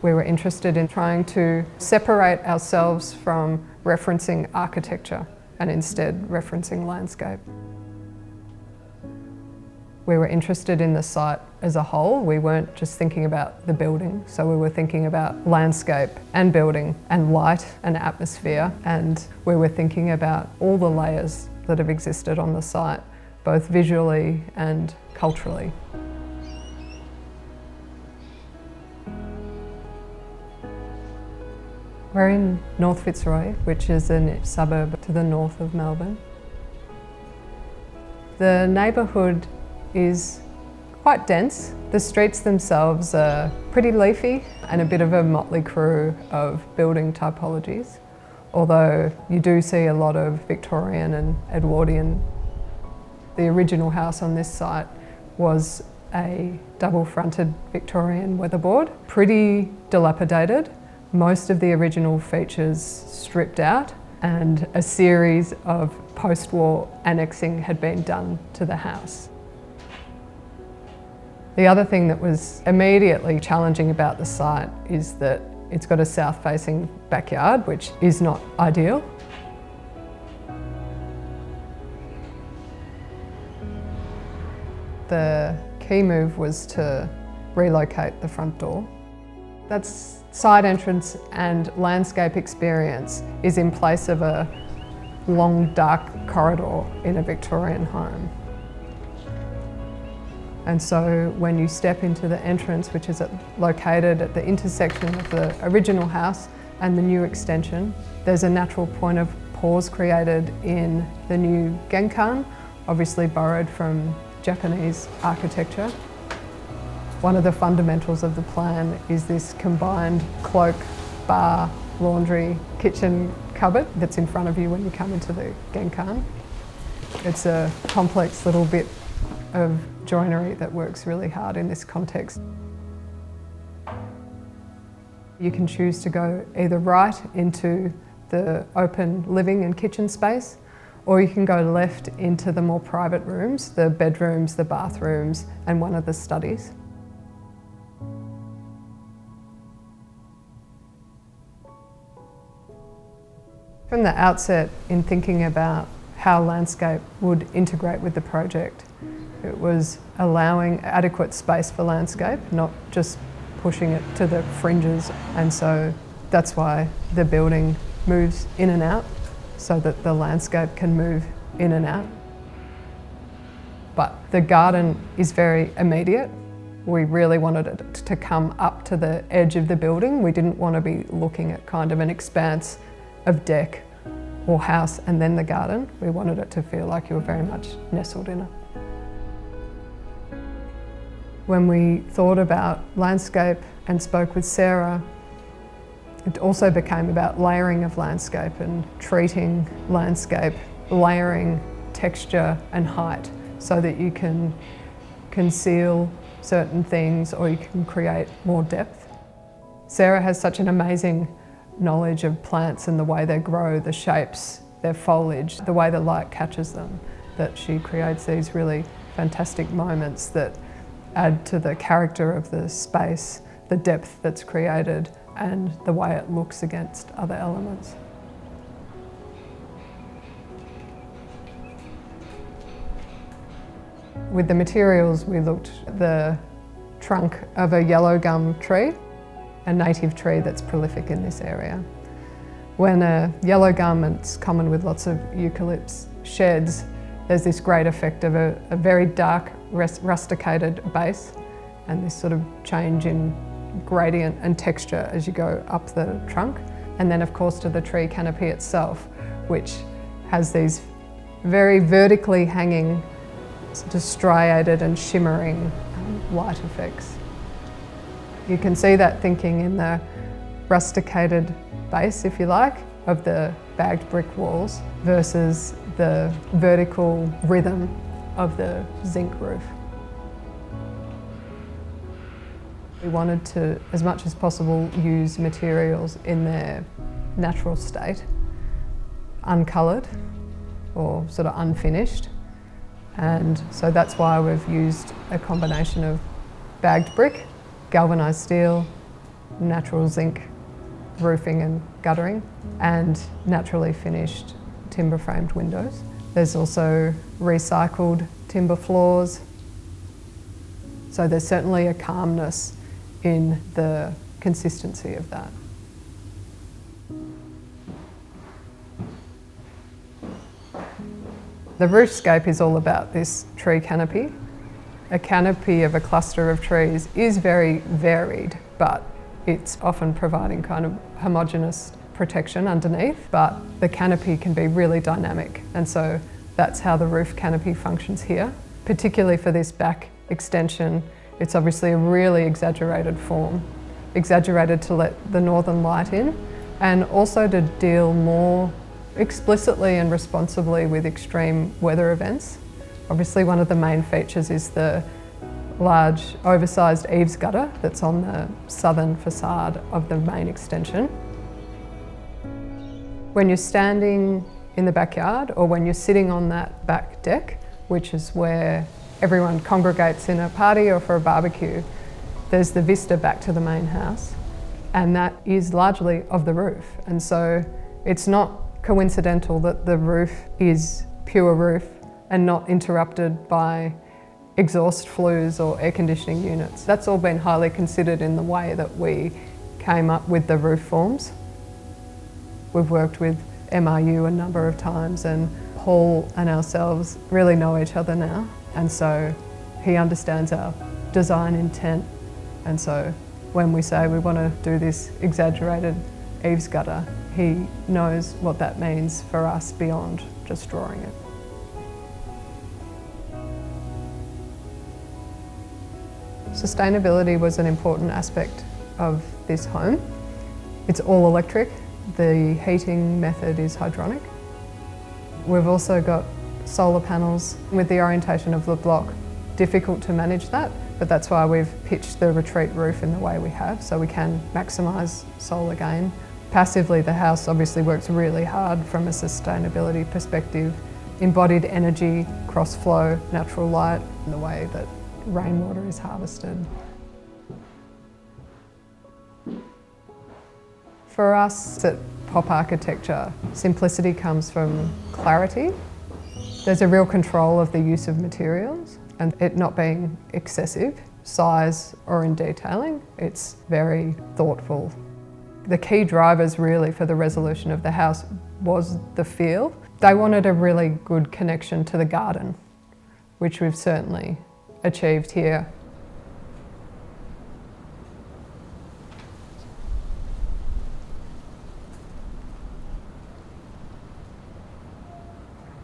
We were interested in trying to separate ourselves from referencing architecture and instead referencing landscape. We were interested in the site as a whole. We weren't just thinking about the building, so we were thinking about landscape and building and light and atmosphere, and we were thinking about all the layers that have existed on the site, both visually and culturally. We're in North Fitzroy, which is a suburb to the north of Melbourne. The neighbourhood is quite dense. The streets themselves are pretty leafy and a bit of a motley crew of building typologies, although you do see a lot of Victorian and Edwardian. The original house on this site was a double-fronted Victorian weatherboard, pretty dilapidated. Most of the original features stripped out, and a series of post-war annexing had been done to the house. The other thing that was immediately challenging about the site is that it's got a south-facing backyard, which is not ideal. The key move was to relocate the front door. That's side entrance and landscape experience is in place of a long, dark corridor in a Victorian home. And so when you step into the entrance, which is located at the intersection of the original house and the new extension, there's a natural point of pause created in the new genkan, obviously borrowed from Japanese architecture. One of the fundamentals of the plan is this combined cloak, bar, laundry, kitchen cupboard that's in front of you when you come into the genkan. It's a complex little bit of joinery that works really hard in this context. You can choose to go either right into the open living and kitchen space, or you can go left into the more private rooms, the bedrooms, the bathrooms, and one of the studies. From the outset, in thinking about how landscape would integrate with the project, it was allowing adequate space for landscape, not just pushing it to the fringes. And so that's why the building moves in and out, so that the landscape can move in and out. But the garden is very immediate. We really wanted it to come up to the edge of the building. We didn't want to be looking at kind of an expanse of deck or house and then the garden. We wanted it to feel like you were very much nestled in it. When we thought about landscape and spoke with Sarah, it also became about layering of landscape and treating landscape, layering texture and height so that you can conceal certain things or you can create more depth. Sarah has such an amazing knowledge of plants and the way they grow, the shapes, their foliage, the way the light catches them, that she creates these really fantastic moments that add to the character of the space, the depth that's created, and the way it looks against other elements. With the materials, we looked at the trunk of a yellow gum tree, a native tree that's prolific in this area. When a yellow gum, it's common with lots of eucalypts, sheds, there's this great effect of a very dark rusticated base and this sort of change in gradient and texture as you go up the trunk. And then of course to the tree canopy itself, which has these very vertically hanging, sort of striated and shimmering light effects. You can see that thinking in the rusticated base, if you like, of the bagged brick walls versus the vertical rhythm of the zinc roof. We wanted to, as much as possible, use materials in their natural state, uncoloured or sort of unfinished. And so that's why we've used a combination of bagged brick, galvanised steel, natural zinc roofing and guttering, and naturally finished timber framed windows. There's also recycled timber floors. So there's certainly a calmness in the consistency of that. The roofscape is all about this tree canopy. A canopy of a cluster of trees is very varied, but it's often providing kind of homogeneous protection underneath, but the canopy can be really dynamic, and so that's how the roof canopy functions here. Particularly for this back extension, it's obviously a really exaggerated form, exaggerated to let the northern light in, and also to deal more explicitly and responsibly with extreme weather events. Obviously one of the main features is the large oversized eaves gutter that's on the southern facade of the main extension. When you're standing in the backyard or when you're sitting on that back deck, which is where everyone congregates in a party or for a barbecue, there's the vista back to the main house, and that is largely of the roof. And so it's not coincidental that the roof is pure roof and not interrupted by exhaust flues or air conditioning units. That's all been highly considered in the way that we came up with the roof forms. We've worked with MRU a number of times, and Paul and ourselves really know each other now, and so he understands our design intent, and so when we say we want to do this exaggerated eaves gutter, he knows what that means for us beyond just drawing it. Sustainability was an important aspect of this home. It's all electric. The heating method is hydronic. We've also got solar panels. With the orientation of the block, difficult to manage that, but that's why we've pitched the retreat roof in the way we have, so we can maximise solar gain. Passively, the house obviously works really hard from a sustainability perspective. Embodied energy, cross flow, natural light, and the way that rainwater is harvested. For us at Pop Architecture, simplicity comes from clarity. There's a real control of the use of materials and it not being excessive, size or in detailing. It's very thoughtful. The key drivers really for the resolution of the house was the feel. They wanted a really good connection to the garden, which we've certainly achieved here.